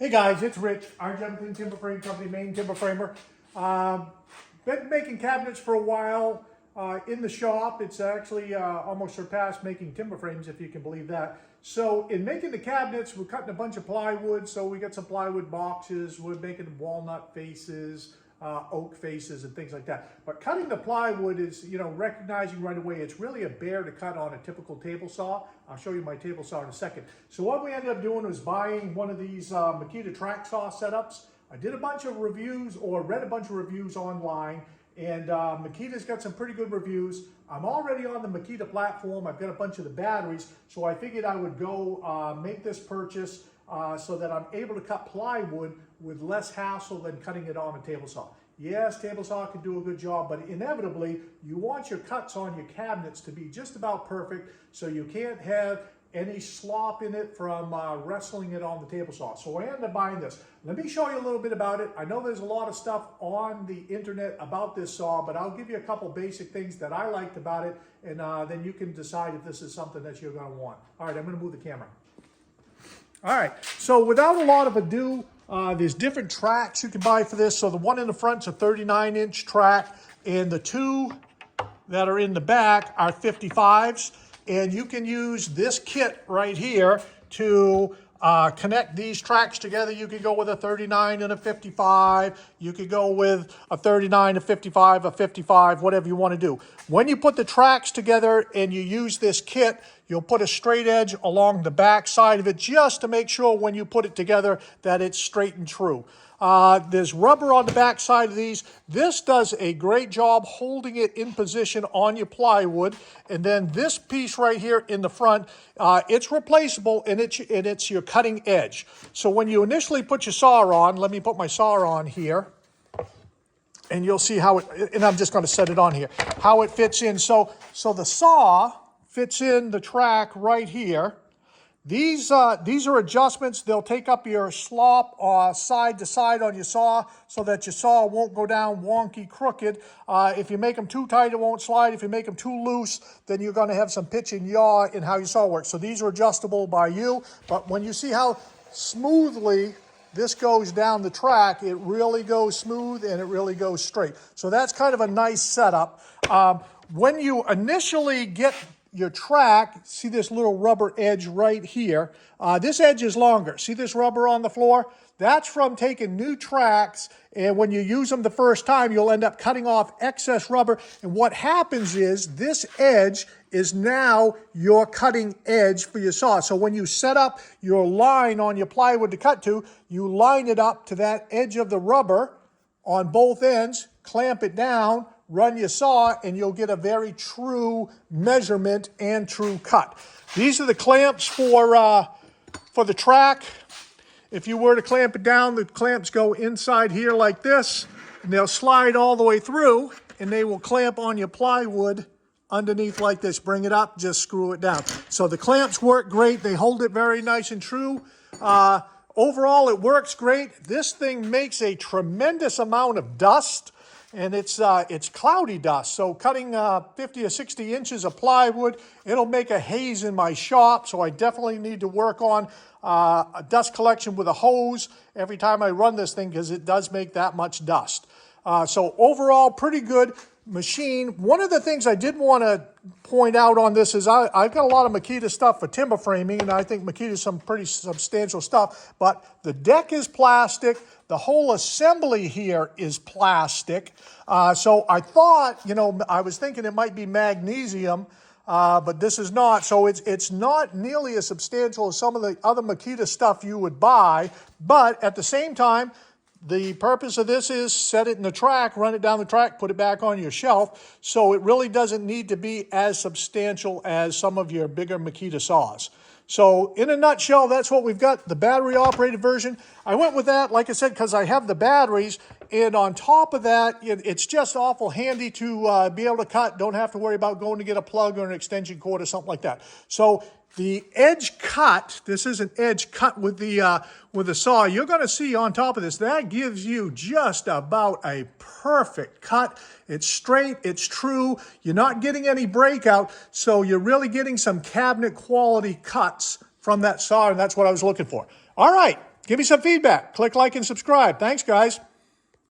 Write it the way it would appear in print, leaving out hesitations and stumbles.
Hey guys, it's Rich, Argentine Timber Frame Company, main timber framer. Been making cabinets for a while in the shop. It's actually almost surpassed making timber frames, if you can believe that. So in making the cabinets, we're cutting a bunch of plywood. So we got some plywood boxes. We're making walnut faces, oak faces, and things like that. But cutting the plywood is, recognizing right away, it's really a bear to cut on a typical table saw. I'll show you my table saw in a second. So what we ended up doing was buying one of these Makita Tracksaw setups. I did a bunch of reviews or read a bunch of reviews online, and Makita's got some pretty good reviews. I'm already on the Makita platform. I've got a bunch of the batteries, so I figured I would go make this purchase so that I'm able to cut plywood with less hassle than cutting it on a table saw. Yes, table saw can do a good job, but inevitably you want your cuts on your cabinets to be just about perfect, so you can't have any slop in it from wrestling it on the table saw. So I ended up buying this. Let me show you a little bit about it. I know there's a lot of stuff on the internet about this saw, but I'll give you a couple basic things that I liked about it, and then you can decide if this is something that you're going to want. All right, I'm going to move the camera. All right, so without a lot of ado, there's different tracks you can buy for this. So the one in the front's a 39-inch track, and the two that are in the back are 55s. And you can use this kit right here to connect these tracks together. You could go with a 39 and a 55. You could go with a 39, a 55, a 55, whatever you want to do. When you put the tracks together and you use this kit, you'll put a straight edge along the back side of it just to make sure when you put it together that it's straight and true. There's rubber on the back side of these. This does a great job holding it in position on your plywood. And then this piece right here in the front, it's replaceable, and it's your cutting edge. So when you initially put your saw on, let me put my saw on here, and you'll see how it, and I'm just going to set it on here, how it fits in. So the saw fits in the track right here. These are adjustments. They'll take up your slop side to side on your saw so that your saw won't go down wonky, crooked. If you make them too tight, it won't slide. If you make them too loose, then you're going to have some pitch and yaw in how your saw works. So these are adjustable by you. But when you see how smoothly this goes down the track, it really goes smooth and it really goes straight. So that's kind of a nice setup. When you initially get your track, see this little rubber edge right here. This edge is longer. See this rubber on the floor? That's from taking new tracks, and when you use them the first time, you'll end up cutting off excess rubber. And what happens is this edge is now your cutting edge for your saw. So when you set up your line on your plywood to cut to, you line it up to that edge of the rubber on both ends, clamp it down, run your saw, and you'll get a very true measurement and true cut. These are the clamps for the track. If you were to clamp it down, the clamps go inside here like this, and they'll slide all the way through, and they will clamp on your plywood underneath like this. Bring it up, just screw it down. So the clamps work great. They hold it very nice and true. Overall, it works great. This thing makes a tremendous amount of dust, and it's cloudy dust. So cutting 50 or 60 inches of plywood, it'll make a haze in my shop. So I definitely need to work on a dust collection with a hose every time I run this thing, because it does make that much dust. So overall, pretty good machine. One of the things I did want to point out on this is I've got a lot of Makita stuff for timber framing, and I think Makita's some pretty substantial stuff, but the deck is plastic. The whole assembly here is plastic. So I thought, I was thinking it might be magnesium, but this is not. So it's not nearly as substantial as some of the other Makita stuff you would buy, but at the same time, the purpose of this is set it in the track, run it down the track, put it back on your shelf. So it really doesn't need to be as substantial as some of your bigger Makita saws. So in a nutshell, that's what we've got, the battery operated version. I went with that, like I said, because I have the batteries. And on top of that, it's just awful handy to be able to cut. Don't have to worry about going to get a plug or an extension cord or something like that. So the edge cut, this is an edge cut with the saw. You're going to see on top of this, that gives you just about a perfect cut. It's straight, it's true. You're not getting any breakout, so you're really getting some cabinet quality cuts from that saw, and that's what I was looking for. All right, Give me some feedback. Click like and subscribe. Thanks, guys.